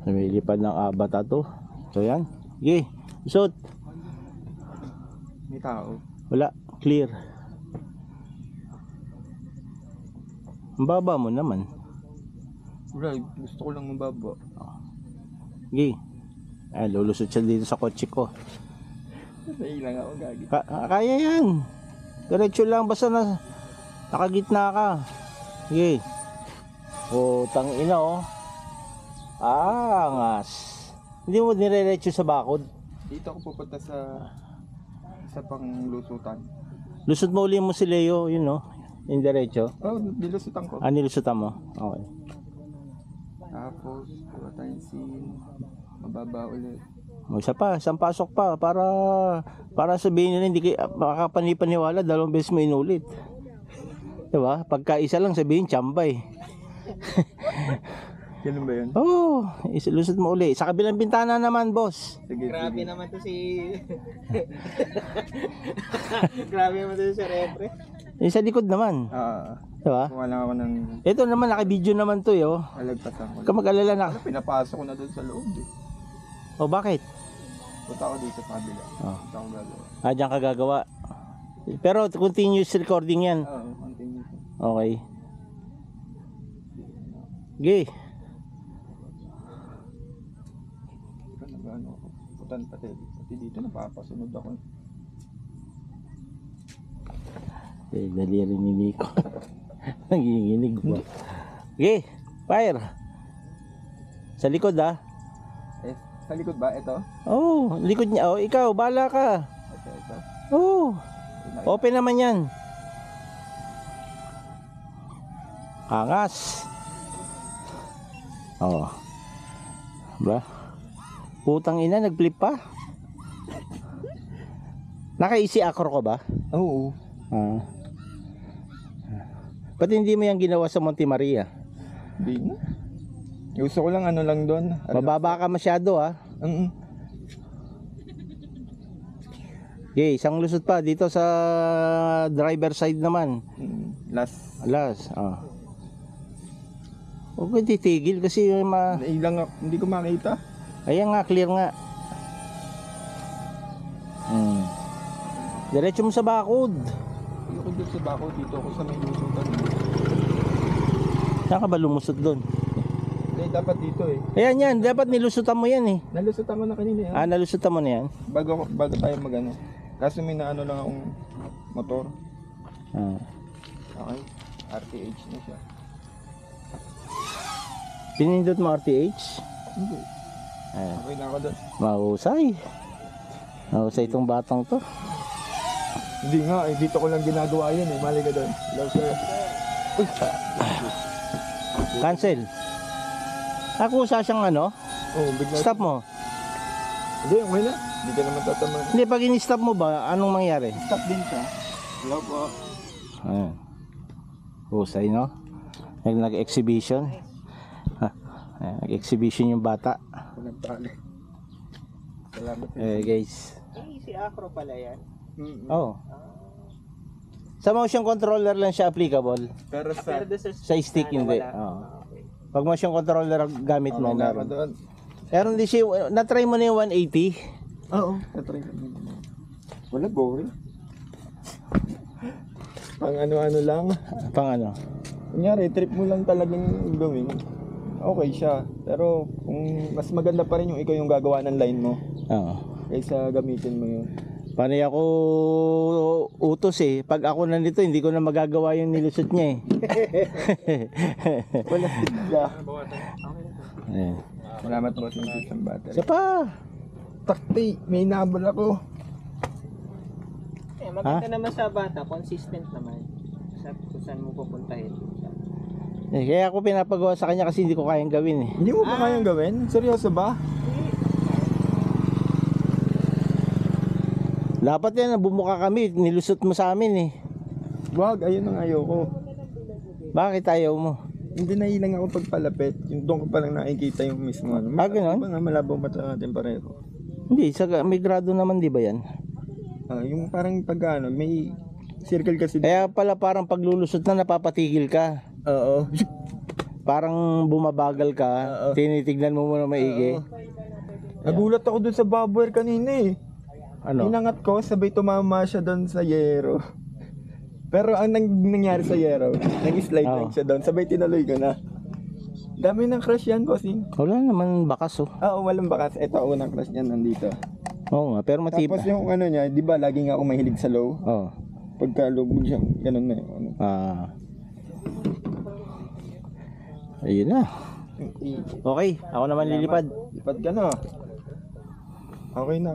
Lumilipad ng abata to. So yan. Okay. Lusot. May tao. Wala. Clear. Ang baba mo naman. Right, gusto ko lang mababa. Okay. Ay, lulusot siya dito sa kotse ko. Nailang ako gagi. Kaya yan. Diretso lang basta na nakagitna ka. Okay. O, tangina oh. Angas. Hindi mo nireretso sa bakod. Dito ako pupunta sa panglusutan. Lusot mo uli mo si Leo, yun no? Yung diretso. Oh, nilusutan ko. Nilusutan mo? Okay. Tapos, kuha tayong scene. Mababa ulit. Isa pa, isang pasok pa para sabihin nila hindi kayo makakapaniwala, dalawang beses mo inulit. Diba? Pagka isa lang sabihin, tsambay. Ganun ba yun? Oo, lusot mo uli. Sa kabilang bintana naman, boss. Sige, Grabe sige. naman to si... Grabe naman to si Repre. Yung sa likod naman. Diba? Kuha lang ako ng Ito naman, naka-video naman to yo. alagpasan ko. Huwag ka mag-alala na. Pinapasok ko na doon sa loob eh. O bakit? Punta ako dito sa kabila. Oh. Punta ako gagawa. Diyan ka gagawa. Pero continuous recording yan. Oo, continue. Okay. Okay. Ano ako. Putan pati dito napapasunod ako. Daliri ni Nico. Nanginginig ba? Okay, fire. Sa likod ah. Eh, sa likod ba? Ito? Oh, likod niya. Oh, ikaw, bala ka. Ito. Oh, open naman yan. Angas. Oh. Ba? Putang ina, nag-flip pa. Naka-easy acro ko ba? Oo. Ba't hindi mo yan ginawa sa Monte Maria? Hindi na. Gusto ko lang ano lang doon. Mababa ka masyado ah. Okay, isang lusot pa dito sa driver side naman. Last. Huwag ko titigil kasi Nailang ako. Hindi ko makita. ayan nga, clear nga. Diretso mo sa bakod. Ayoko doon sa bako. Dito ako sa may lusutan. Saan ka ba lumusot doon? Hindi, dapat dito eh. Ayan yan, dapat nilusutan mo yan eh. Nalusutan ko na kanina yan. Nalusutan mo na yan? Bago tayo magano. Kaso may naano lang akong motor. Okay. RTH na siya. Pinindot mo RTH? Hindi. Ayan. Okay na ako doon. Mahusay. Mahusay itong batang to. Hindi nga eh. Dito ko lang ginagawa yan eh. Mali ka doon. Love sir. Uy. Cancel. Nakusa siyang ano? Oh, bigla. Stop mo. Hindi, okay na. Hindi ka naman tatama. Hindi, pag in-stop mo ba, anong mangyari? Stop din ka. Hello po. Ayan. Husay, no? Nag-exhibition. Nag-exhibition yung bata. Walang tali. Salamat. Guys. Si Acro pala yan. Oh. Sa motion controller lang siya applicable. Pero sa... Sa stick hindi. Oh. Pag motion controller gamit mo, Okay na ako meron. doon. Meron din siya, na-try mo na yung 180? Oo. Natry ko. Wala, boring. Pang ano-ano lang. Pang ano? Kunyari, trip mo lang talagang gawin. Okay siya. Pero kung mas maganda pa rin yung ikaw yung gagawa ng line mo. Oo. Kaysa gamitin mo yun. Panay ako utos eh. Pag ako nandito, hindi ko na magagawa yung nilusot niya eh. Wala sigla. Ayan. Salamat po sa isang battery. Isa pa. Takti, may nabal ako. Maganda naman sa bata, consistent naman. Sa kung saan mo pupuntahin. Kaya ako pinapagawa sa kanya kasi hindi ko kayang gawin eh. Hindi mo ba kayang gawin? Seryoso ba? Dapat yan, bumuka kami, nilusot mo sa amin eh. Wag, ayun ang ayoko. Bakit ayaw mo? Hindi nahilang ako pagpalapit. Yung doon ko palang nakikita yung mismo ano. Ganun? Diba nga malabong mata natin pareho. Hindi, may grado naman di ba yan? Yung parang pag ano, may circle kasi. Kaya pala parang paglulusot na napapatigil ka. Oo. parang bumabagal ka, Oo. tinitignan mo muna maigi. Nagulat ako dun sa baboy kanina eh. Ano? Inangat ko, sabay tumama siya doon sa yero. Pero ang nangyari sa yero, nag-slide lang siya doon, sabay tinuloy ko na. Dami ng crush yan, bossing. Wala naman bakas oh. Oo, walang bakas. Ito, unang crush niyan nandito. Oo nga, pero matibay. Tapos yung ano niya, di ba lagi nga ako mahilig sa low? Oh. Pagka lubog siya, ganun na yun. Ah. Ayun na. Okay, ako naman lilipad. Lipad ka na. Okay na.